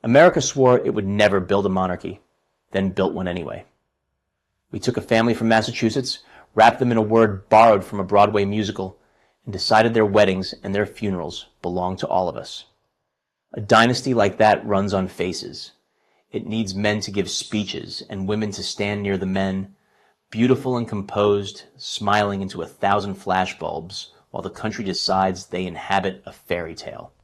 America swore it would never build a monarchy, then built one anyway. We took a family from Massachusetts, wrapped them in a word borrowed from a Broadway musical, and decided their weddings and their funerals belonged to all of us. A dynasty like that runs on faces. It needs men to give speeches and women to stand near the men, beautiful and composed, smiling into 1,000 flashbulbs while the country decides they inhabit a fairy tale.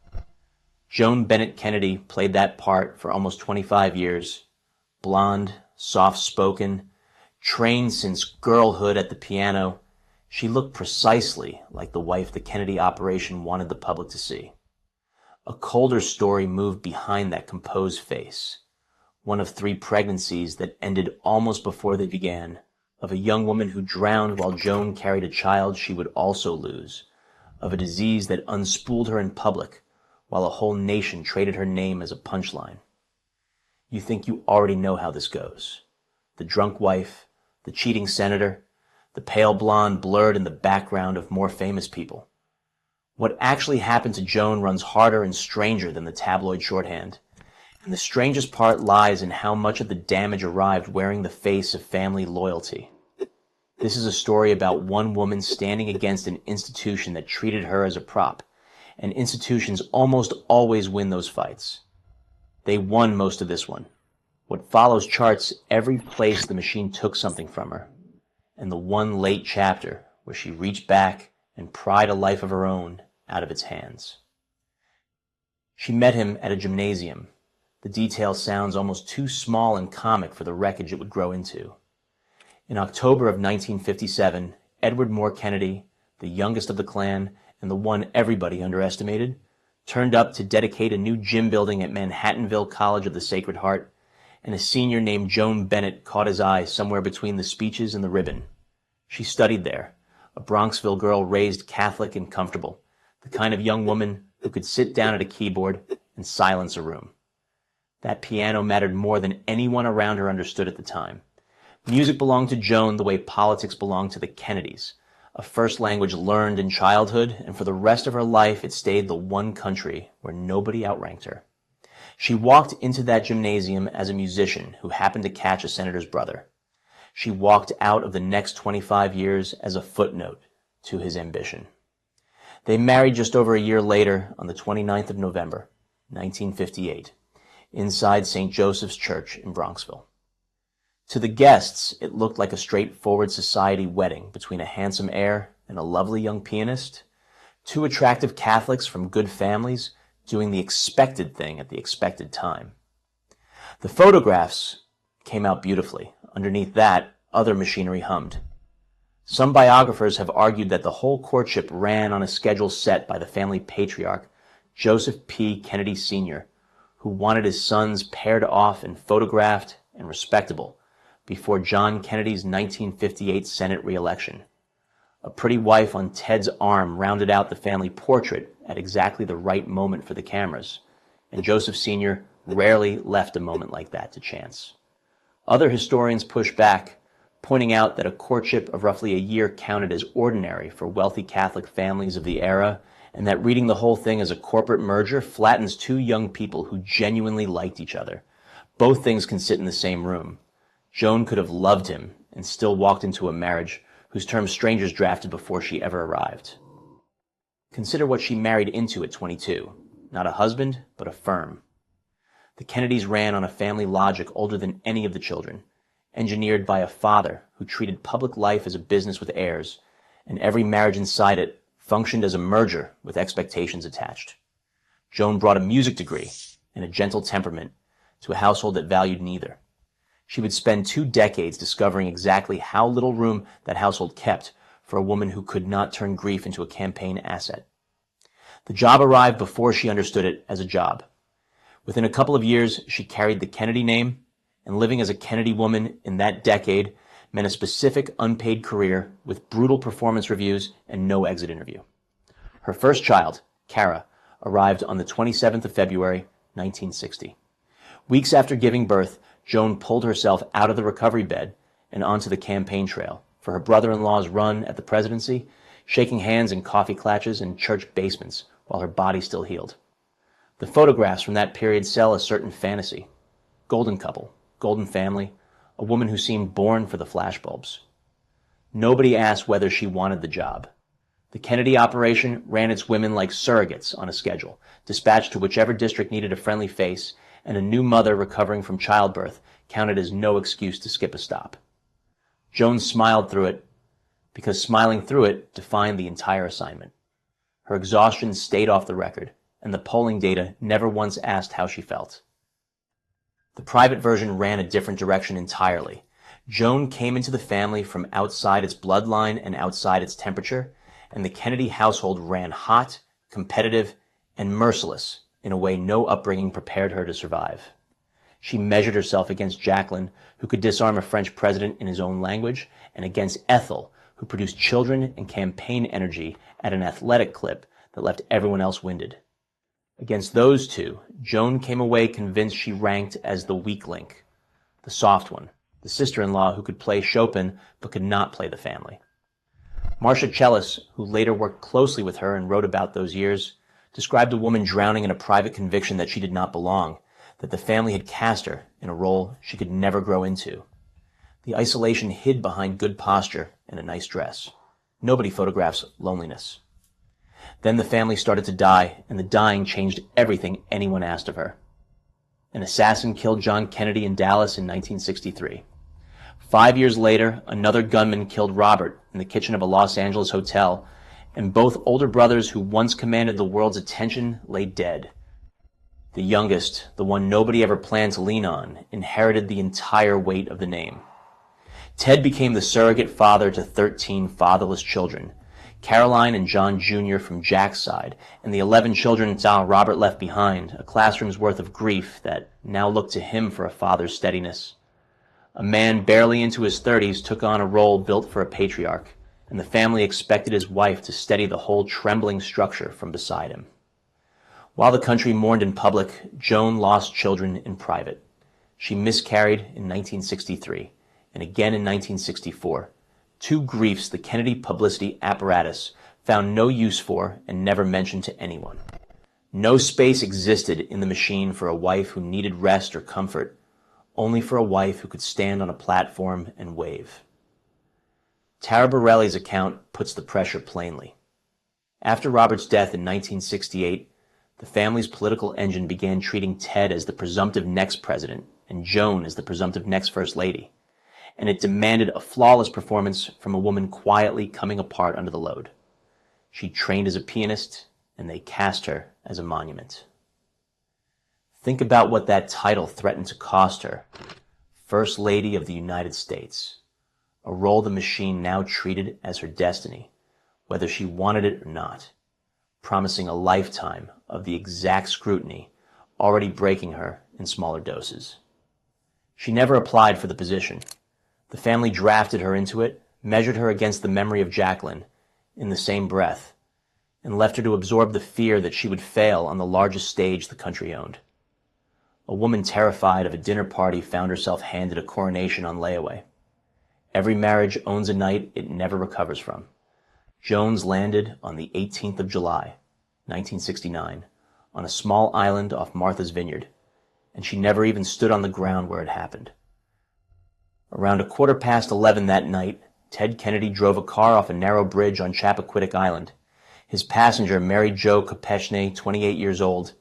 Joan Kennedy played that part for almost 25 years. Blonde, soft-spoken, trained since girlhood at the piano, she looked precisely like the wife the Kennedy operation wanted the public to see. A colder story moved behind that composed face, one of 3 pregnancies that ended almost before they began, of a young woman who drowned while Joan carried a child she would also lose, of a disease that unspooled her in public while a whole nation traded her name as a punchline. You think you already know how this goes. The drunk wife, the cheating senator, the pale blonde blurred in the background of more famous people. What actually happened to Joan runs harder and stranger than the tabloid shorthand. And the strangest part lies in how much of the damage arrived wearing the face of family loyalty. This is a story about one woman standing against an institution that treated her as a prop, and institutions almost always win those fights. They won most of this one. What follows charts every place the machine took something from her, and the one late chapter where she reached back and pried a life of her own out of its hands. She met him at a gymnasium. The detail sounds almost too small and comic for the wreckage it would grow into. In October of 1957, Edward Moore Kennedy, the youngest of the clan and the one everybody underestimated, turned up to dedicate a new gym building at Manhattanville College of the Sacred Heart, and a senior named Joan Bennett caught his eye somewhere between the speeches and the ribbon. She studied there, a Bronxville girl raised Catholic and comfortable, the kind of young woman who could sit down at a keyboard and silence a room. That piano mattered more than anyone around her understood at the time. Music belonged to Joan the way politics belonged to the Kennedys, a first language learned in childhood, and for the rest of her life it stayed the one country where nobody outranked her. She walked into that gymnasium as a musician who happened to catch a senator's brother. She walked out of the next 25 years as a footnote to his ambition. They married just over a year later on the 29th of November, 1958, inside St. Joseph's Church in Bronxville. To the guests, it looked like a straightforward society wedding between a handsome heir and a lovely young pianist, 2 attractive Catholics from good families doing the expected thing at the expected time. The photographs came out beautifully. Underneath that, other machinery hummed. Some biographers have argued that the whole courtship ran on a schedule set by the family patriarch, Joseph P. Kennedy Sr., who wanted his sons paired off and photographed and respectable before John Kennedy's 1958 Senate re-election. A pretty wife on Ted's arm rounded out the family portrait at exactly the right moment for the cameras, and Joseph Sr. rarely left a moment like that to chance. Other historians push back, pointing out that a courtship of roughly a year counted as ordinary for wealthy Catholic families of the era, and that reading the whole thing as a corporate merger flattens 2 young people who genuinely liked each other. Both things can sit in the same room. Joan could have loved him and still walked into a marriage whose terms strangers drafted before she ever arrived. Consider what she married into at 22. Not a husband, but a firm. The Kennedys ran on a family logic older than any of the children, engineered by a father who treated public life as a business with heirs, and every marriage inside it functioned as a merger with expectations attached. Joan brought a music degree and a gentle temperament to a household that valued neither. She would spend 2 decades discovering exactly how little room that household kept for a woman who could not turn grief into a campaign asset. The job arrived before she understood it as a job. Within a couple of years, she carried the Kennedy name, and living as a Kennedy woman in that decade meant a specific unpaid career with brutal performance reviews and no exit interview. Her first child, Kara, arrived on the 27th of February, 1960. Weeks after giving birth, Joan pulled herself out of the recovery bed and onto the campaign trail for her brother-in-law's run at the presidency, shaking hands in coffee klatches and church basements while her body still healed. The photographs from that period sell a certain fantasy. Golden couple, golden family, a woman who seemed born for the flashbulbs. Nobody asked whether she wanted the job. The Kennedy operation ran its women like surrogates on a schedule, dispatched to whichever district needed a friendly face, and a new mother recovering from childbirth counted as no excuse to skip a stop. Joan smiled through it, because smiling through it defined the entire assignment. Her exhaustion stayed off the record, and the polling data never once asked how she felt. The private version ran a different direction entirely. Joan came into the family from outside its bloodline and outside its temperature, and the Kennedy household ran hot, competitive, and merciless in a way no upbringing prepared her to survive. She measured herself against Jacqueline, who could disarm a French president in his own language, and against Ethel, who produced children and campaign energy at an athletic clip that left everyone else winded. Against those two, Joan came away convinced she ranked as the weak link, the soft one, the sister-in-law who could play Chopin but could not play the family. Marcia Chellis, who later worked closely with her and wrote about those years, described a woman drowning in a private conviction that she did not belong, that the family had cast her in a role she could never grow into. The isolation hid behind good posture and a nice dress. Nobody photographs loneliness. Then the family started to die, and the dying changed everything anyone asked of her. An assassin killed John Kennedy in Dallas in 1963. 5 years later, another gunman killed Robert in the kitchen of a Los Angeles hotel, and both older brothers who once commanded the world's attention lay dead. The youngest, the one nobody ever planned to lean on, inherited the entire weight of the name. Ted became the surrogate father to 13 fatherless children, Caroline and John Jr. from Jack's side, and the 11 children Robert left behind, a classroom's worth of grief that now looked to him for a father's steadiness. A man barely into his 30s took on a role built for a patriarch, and the family expected his wife to steady the whole trembling structure from beside him. While the country mourned in public, Joan lost children in private. She miscarried in 1963, and again in 1964, two griefs the Kennedy publicity apparatus found no use for and never mentioned to anyone. No space existed in the machine for a wife who needed rest or comfort, only for a wife who could stand on a platform and wave. Tara Borelli's account puts the pressure plainly. After Robert's death in 1968, the family's political engine began treating Ted as the presumptive next president and Joan as the presumptive next first lady, and it demanded a flawless performance from a woman quietly coming apart under the load. She trained as a pianist, and they cast her as a monument. Think about what that title threatened to cost her. First Lady of the United States, a role the machine now treated as her destiny, whether she wanted it or not, promising a lifetime of the exact scrutiny already breaking her in smaller doses. She never applied for the position. The family drafted her into it, measured her against the memory of Jacqueline in the same breath, and left her to absorb the fear that she would fail on the largest stage the country owned. A woman terrified of a dinner party found herself handed a coronation on layaway. Every marriage owns a night it never recovers from. Joan's landed on the 18th of July, 1969, on a small island off Martha's Vineyard, and she never even stood on the ground where it happened. Around 11:15 that night, Ted Kennedy drove a car off a narrow bridge on Chappaquiddick Island. His passenger, Mary Jo Kopechne, 28 years old,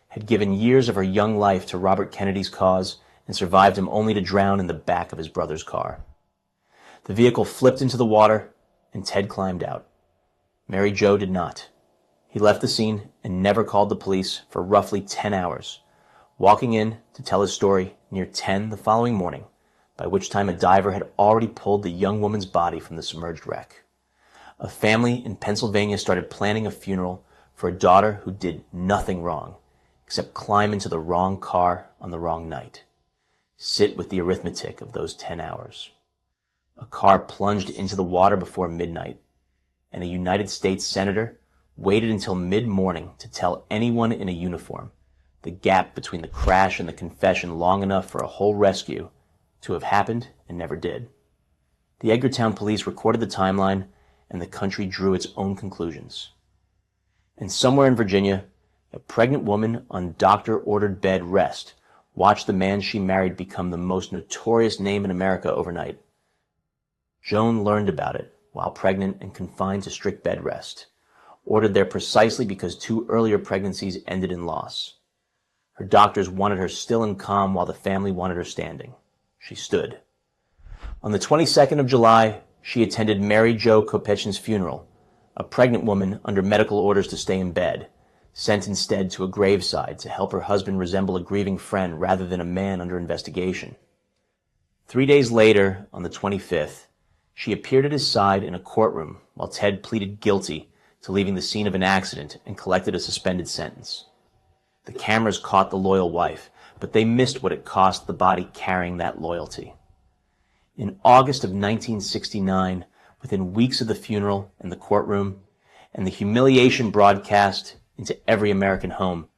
had given years of her young life to Robert Kennedy's cause and survived him only to drown in the back of his brother's car. The vehicle flipped into the water, and Ted climbed out. Mary Jo did not. He left the scene and never called the police for roughly 10 hours, walking in to tell his story near 10 the following morning, by which time a diver had already pulled the young woman's body from the submerged wreck. A family in Pennsylvania started planning a funeral for a daughter who did nothing wrong, except climb into the wrong car on the wrong night. Sit with the arithmetic of those 10 hours. A car plunged into the water before midnight, and a United States senator waited until mid-morning to tell anyone in a uniform the gap between the crash and the confession long enough for a whole rescue to have happened and never did. The Edgartown police recorded the timeline, and the country drew its own conclusions. And somewhere in Virginia, A pregnant woman on doctor-ordered bed rest watched the man she married become the most notorious name in America overnight. Joan learned about it while pregnant and confined to strict bed rest, ordered there precisely because 2 earlier pregnancies ended in loss. Her doctors wanted her still and calm while the family wanted her standing. She stood. On the 22nd of July, she attended Mary Jo Kopechin's funeral, a pregnant woman under medical orders to stay in bed, sent instead to a graveside to help her husband resemble a grieving friend rather than a man under investigation. 3 days later, on the 25th, she appeared at his side in a courtroom while Ted pleaded guilty to leaving the scene of an accident and collected a suspended sentence. The cameras caught the loyal wife, but they missed what it cost the body carrying that loyalty. In August of 1969, within weeks of the funeral and the courtroom, and the humiliation broadcast into every American home,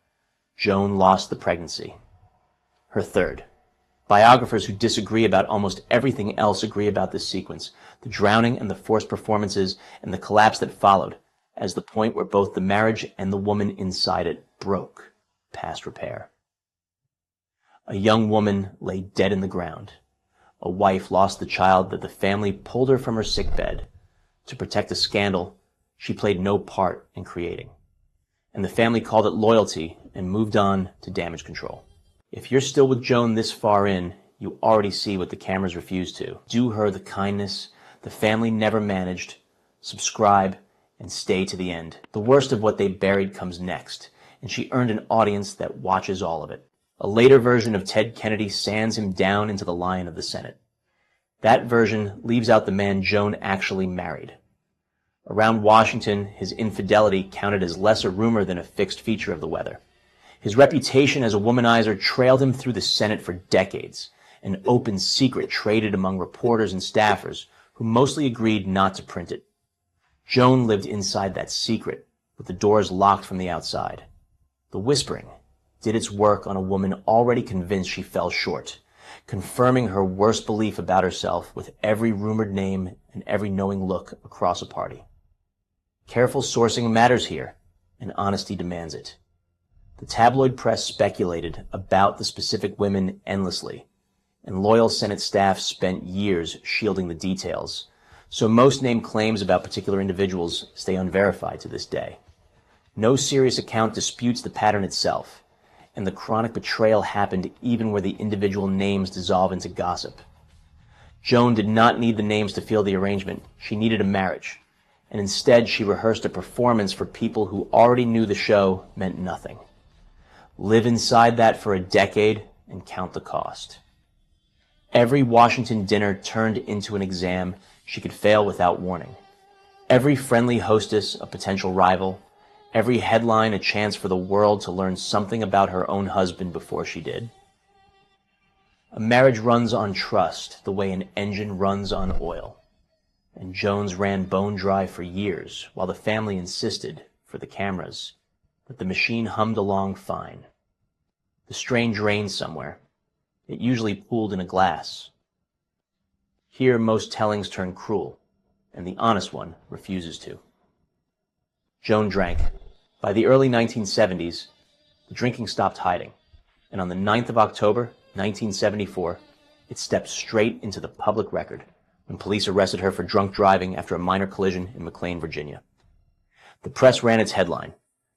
Joan lost the pregnancy. Her third. Biographers who disagree about almost everything else agree about this sequence, the drowning and the forced performances and the collapse that followed, as the point where both the marriage and the woman inside it broke past repair. A young woman lay dead in the ground. A wife lost the child that the family pulled her from her sickbed. To protect a scandal she played no part in creating. And the family called it loyalty and moved on to damage control. If you're still with Joan this far in, you already see what the cameras refuse to. Do her the kindness the family never managed, subscribe, and stay to the end. The worst of what they buried comes next, and she earned an audience that watches all of it. A later version of Ted Kennedy sands him down into the lion of the Senate. That version leaves out the man Joan actually married. Around Washington, his infidelity counted as less a rumor than a fixed feature of the weather. His reputation as a womanizer trailed him through the Senate for decades, an open secret traded among reporters and staffers who mostly agreed not to print it. Joan lived inside that secret, with the doors locked from the outside. The whispering did its work on a woman already convinced she fell short, confirming her worst belief about herself with every rumored name and every knowing look across a party. Careful sourcing matters here, and honesty demands it. The tabloid press speculated about the specific women endlessly, and loyal Senate staff spent years shielding the details, so most named claims about particular individuals stay unverified to this day. No serious account disputes the pattern itself, and the chronic betrayal happened even where the individual names dissolve into gossip. Joan did not need the names to feel the arrangement. She needed a marriage, and instead she rehearsed a performance for people who already knew the show meant nothing. Live inside that for a decade and count the cost. Every Washington dinner turned into an exam she could fail without warning. Every friendly hostess a potential rival. Every headline a chance for the world to learn something about her own husband before she did. A marriage runs on trust the way an engine runs on oil. And Joan's ran bone dry for years while the family insisted, for the cameras, that the machine hummed along fine. The strain drained somewhere. It usually pooled in a glass. Here most tellings turn cruel, and the honest one refuses to. Joan drank. By the early 1970s, the drinking stopped hiding, and on the 9th of October, 1974, it stepped straight into the public record when police arrested her for drunk driving after a minor collision in McLean, Virginia. The press ran its headline.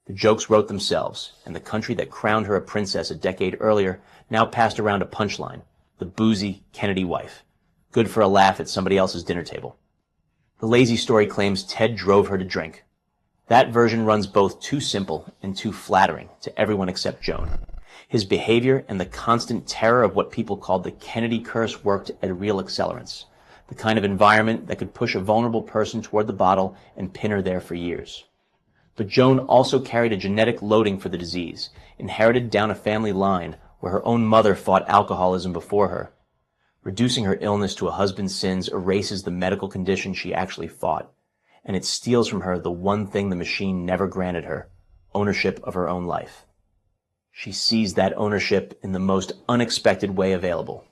The jokes wrote themselves, and the country that crowned her a princess a decade earlier now passed around a punchline, the boozy Kennedy wife. Good for a laugh at somebody else's dinner table. The lazy story claims Ted drove her to drink. That version runs both too simple and too flattering to everyone except Joan. His behavior and the constant terror of what people called the Kennedy curse worked at real accelerants, the kind of environment that could push a vulnerable person toward the bottle and pin her there for years. But Joan also carried a genetic loading for the disease, inherited down a family line where her own mother fought alcoholism before her. Reducing her illness to a husband's sins erases the medical condition she actually fought, and it steals from her the one thing the machine never granted her, ownership of her own life. She seized that ownership in the most unexpected way available.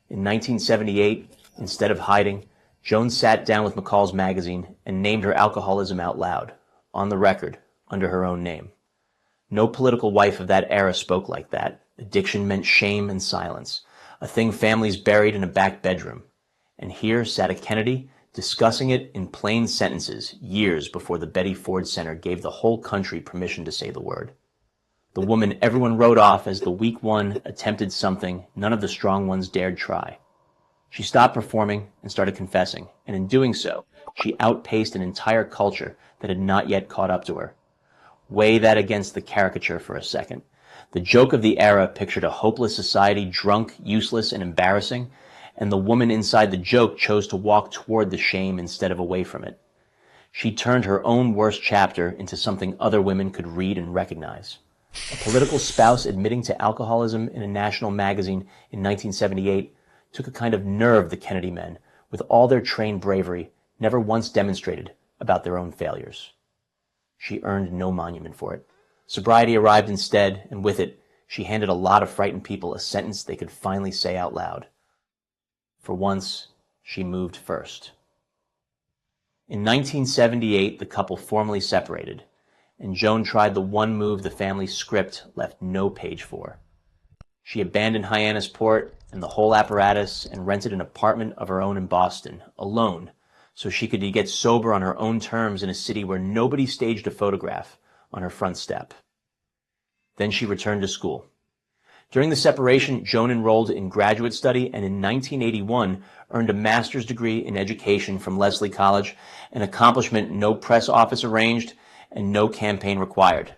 In 1978, instead of hiding, Joan sat down with McCall's magazine and named her alcoholism out loud, on the record, under her own name. No political wife of that era spoke like that. Addiction meant shame and silence, a thing families buried in a back bedroom. And here sat a Kennedy discussing it in plain sentences years before the Betty Ford Center gave the whole country permission to say the word. The woman everyone wrote off as the weak one attempted something none of the strong ones dared try. She stopped performing and started confessing, and in doing so, she outpaced an entire culture that had not yet caught up to her. Weigh that against the caricature for a second. The joke of the era pictured a hopeless society, drunk, useless, and embarrassing, and the woman inside the joke chose to walk toward the shame instead of away from it. She turned her own worst chapter into something other women could read and recognize. A political spouse admitting to alcoholism in a national magazine in 1978 took a kind of nerve the Kennedy men, with all their trained bravery, never once demonstrated about their own failures. She earned no monument for it. Sobriety arrived instead, and with it, she handed a lot of frightened people a sentence they could finally say out loud. For once, she moved first. In 1978, the couple formally separated, and Joan tried the one move the family's script left no page for. She abandoned Hyannisport and the whole apparatus and rented an apartment of her own in Boston, alone, so she could get sober on her own terms in a city where nobody staged a photograph on her front step. Then she returned to school. During the separation, Joan enrolled in graduate study and in 1981 earned a master's degree in education from Lesley College, an accomplishment no press office arranged and no campaign required.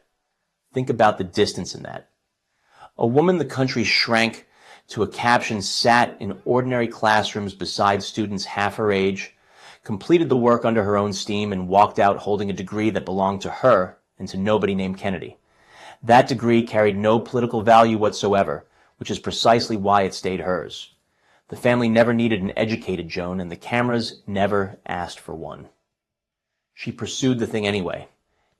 Think about the distance in that. A woman the country shrank to a caption sat in ordinary classrooms beside students half her age, completed the work under her own steam, and walked out holding a degree that belonged to her and to nobody named Kennedy. That degree carried no political value whatsoever, which is precisely why it stayed hers. The family never needed an educated Joan, and the cameras never asked for one. She pursued the thing anyway,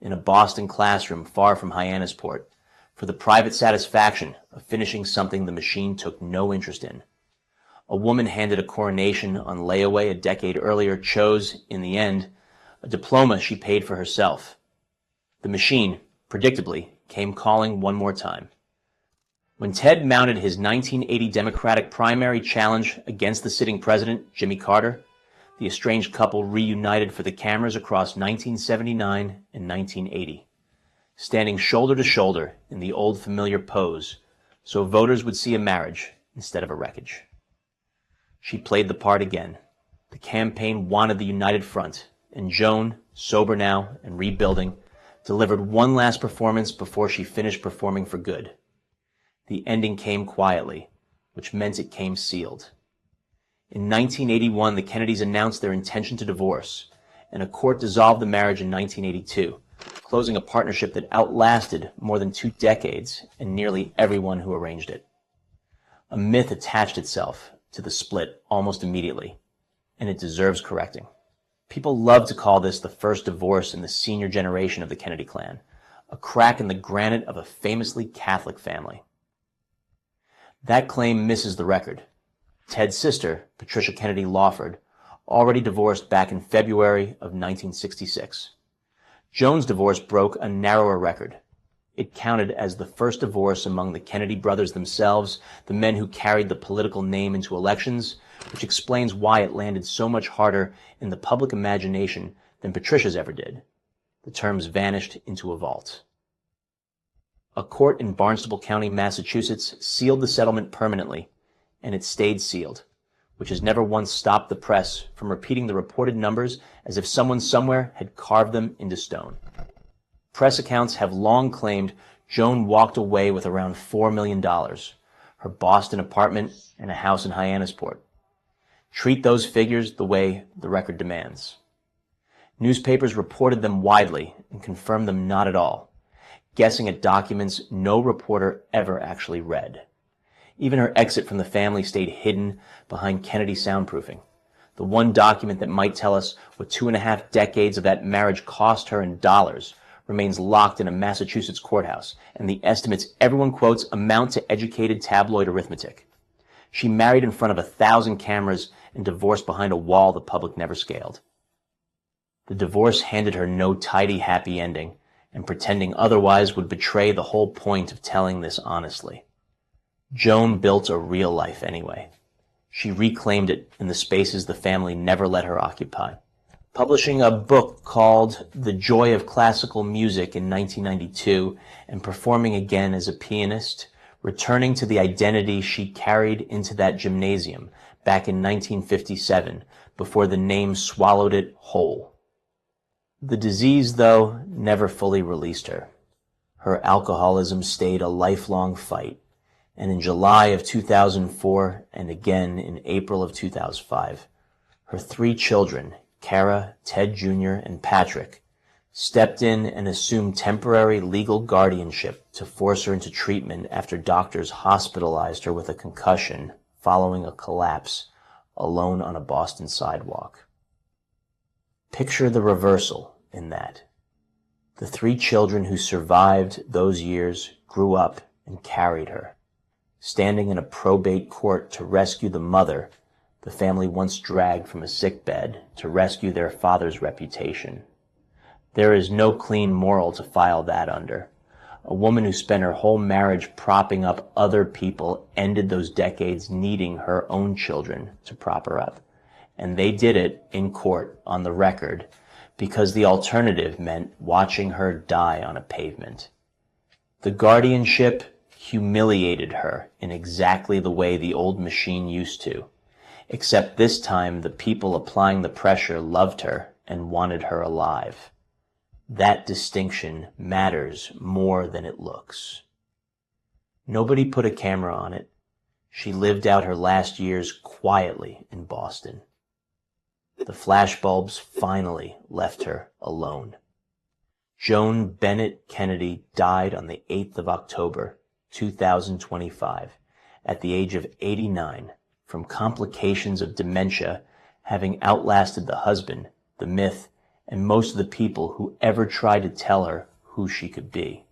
in a Boston classroom far from Hyannisport, for the private satisfaction of finishing something the machine took no interest in. A woman handed a coronation on layaway a decade earlier chose, in the end, a diploma she paid for herself. The machine, predictably, came calling one more time. When Ted mounted his 1980 Democratic primary challenge against the sitting president, Jimmy Carter, the estranged couple reunited for the cameras across 1979 and 1980, standing shoulder to shoulder in the old familiar pose, so voters would see a marriage instead of a wreckage. She played the part again. The campaign wanted the united front, and Joan, sober now and rebuilding, delivered one last performance before she finished performing for good. The ending came quietly, which meant it came sealed. In 1981, the Kennedys announced their intention to divorce, and a court dissolved the marriage in 1982, closing a partnership that outlasted more than 2 decades and nearly everyone who arranged it. A myth attached itself to the split almost immediately, and it deserves correcting. People love to call this the first divorce in the senior generation of the Kennedy clan, a crack in the granite of a famously Catholic family. That claim misses the record. Ted's sister, Patricia Kennedy Lawford, already divorced back in February of 1966. Joan's divorce broke a narrower record. It counted as the first divorce among the Kennedy brothers themselves, the men who carried the political name into elections, which explains why it landed so much harder in the public imagination than Patricia's ever did. The terms vanished into a vault. A court in Barnstable County, Massachusetts, sealed the settlement permanently, and it stayed sealed, which has never once stopped the press from repeating the reported numbers as if someone somewhere had carved them into stone. Press accounts have long claimed Joan walked away with around $4 million, her Boston apartment, and a house in Hyannisport. Treat those figures the way the record demands. Newspapers reported them widely and confirmed them not at all, guessing at documents no reporter ever actually read. Even her exit from the family stayed hidden behind Kennedy soundproofing. The one document that might tell us what 2.5 decades of that marriage cost her in dollars remains locked in a Massachusetts courthouse, and the estimates everyone quotes amount to educated tabloid arithmetic. She married in front of 1,000 cameras and divorced behind a wall the public never scaled. The divorce handed her no tidy, happy ending, and pretending otherwise would betray the whole point of telling this honestly. Joan built a real life anyway. She reclaimed it in the spaces the family never let her occupy. Publishing a book called The Joy of Classical Music in 1992 and performing again as a pianist, returning to the identity she carried into that gymnasium back in 1957 before the name swallowed it whole. The disease, though, never fully released her. Her alcoholism stayed a lifelong fight, and in July of 2004 and again in April of 2005, her 3 children, Kara, Ted Jr., and Patrick, stepped in and assumed temporary legal guardianship to force her into treatment after doctors hospitalized her with a concussion following a collapse alone on a Boston sidewalk. Picture the reversal in that. The 3 children who survived those years grew up and carried her, standing in a probate court to rescue the mother the family once dragged from a sickbed to rescue their father's reputation. There is no clean moral to file that under. A woman who spent her whole marriage propping up other people ended those decades needing her own children to prop her up. And they did it in court on the record because the alternative meant watching her die on a pavement. The guardianship humiliated her in exactly the way the old machine used to, except this time the people applying the pressure loved her and wanted her alive. That distinction matters more than it looks. Nobody put a camera on it. She lived out her last years quietly in Boston. The flashbulbs finally left her alone. Joan Bennett Kennedy died on the 8th of October, 2025, at the age of 89, from complications of dementia, having outlasted the husband, the myth, and most of the people who ever tried to tell her who she could be.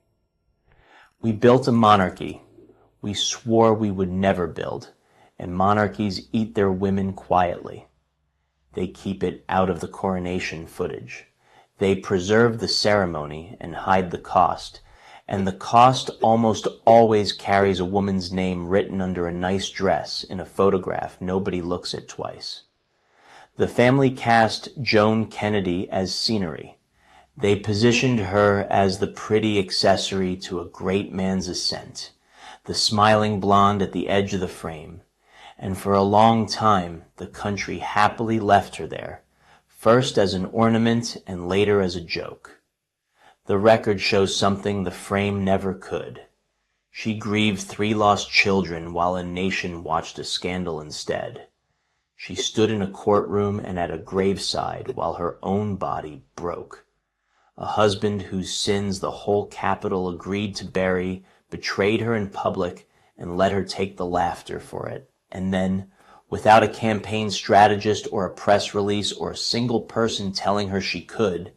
We built a monarchy we swore we would never build, and monarchies eat their women quietly. They keep it out of the coronation footage. They preserve the ceremony and hide the cost, and the cost almost always carries a woman's name written under a nice dress in a photograph nobody looks at twice. The family cast Joan Kennedy as scenery. They positioned her as the pretty accessory to a great man's ascent, the smiling blonde at the edge of the frame, and for a long time the country happily left her there, first as an ornament and later as a joke. The record shows something the frame never could. She grieved 3 lost children while a nation watched a scandal instead. She stood in a courtroom and at a graveside while her own body broke. A husband whose sins the whole capital agreed to bury betrayed her in public and let her take the laughter for it. And then, without a campaign strategist or a press release or a single person telling her she could,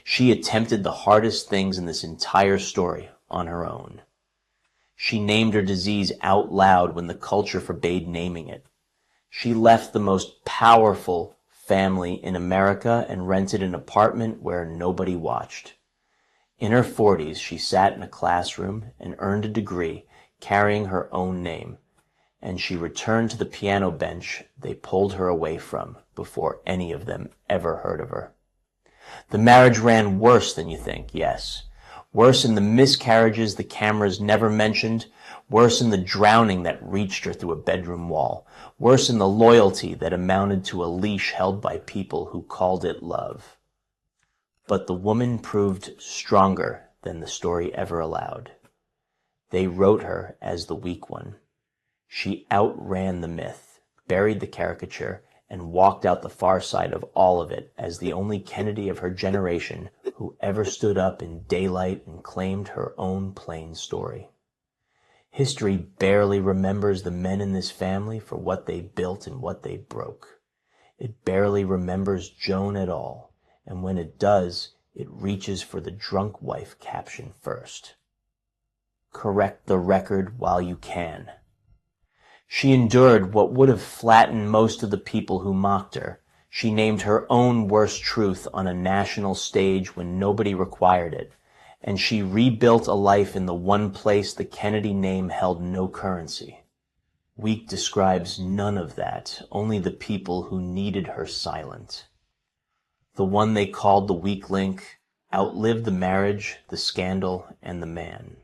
she attempted the hardest things in this entire story on her own. She named her disease out loud when the culture forbade naming it. She left the most powerful family in America and rented an apartment where nobody watched. In her 40s, she sat in a classroom and earned a degree carrying her own name, and she returned to the piano bench they pulled her away from before any of them ever heard of her. The marriage ran worse than you think, yes. Worse in the miscarriages the cameras never mentioned, worse in the drowning that reached her through a bedroom wall, worse in the loyalty that amounted to a leash held by people who called it love. But the woman proved stronger than the story ever allowed. They wrote her as the weak one. She outran the myth, buried the caricature, and walked out the far side of all of it as the only Kennedy of her generation who ever stood up in daylight and claimed her own plain story. History barely remembers the men in this family for what they built and what they broke. It barely remembers Joan at all, and when it does, it reaches for the drunk wife caption first. Correct the record while you can. She endured what would have flattened most of the people who mocked her. She named her own worst truth on a national stage when nobody required it, and she rebuilt a life in the one place the Kennedy name held no currency. Weak describes none of that, only the people who needed her silent. The one they called the weak link outlived the marriage, the scandal, and the man.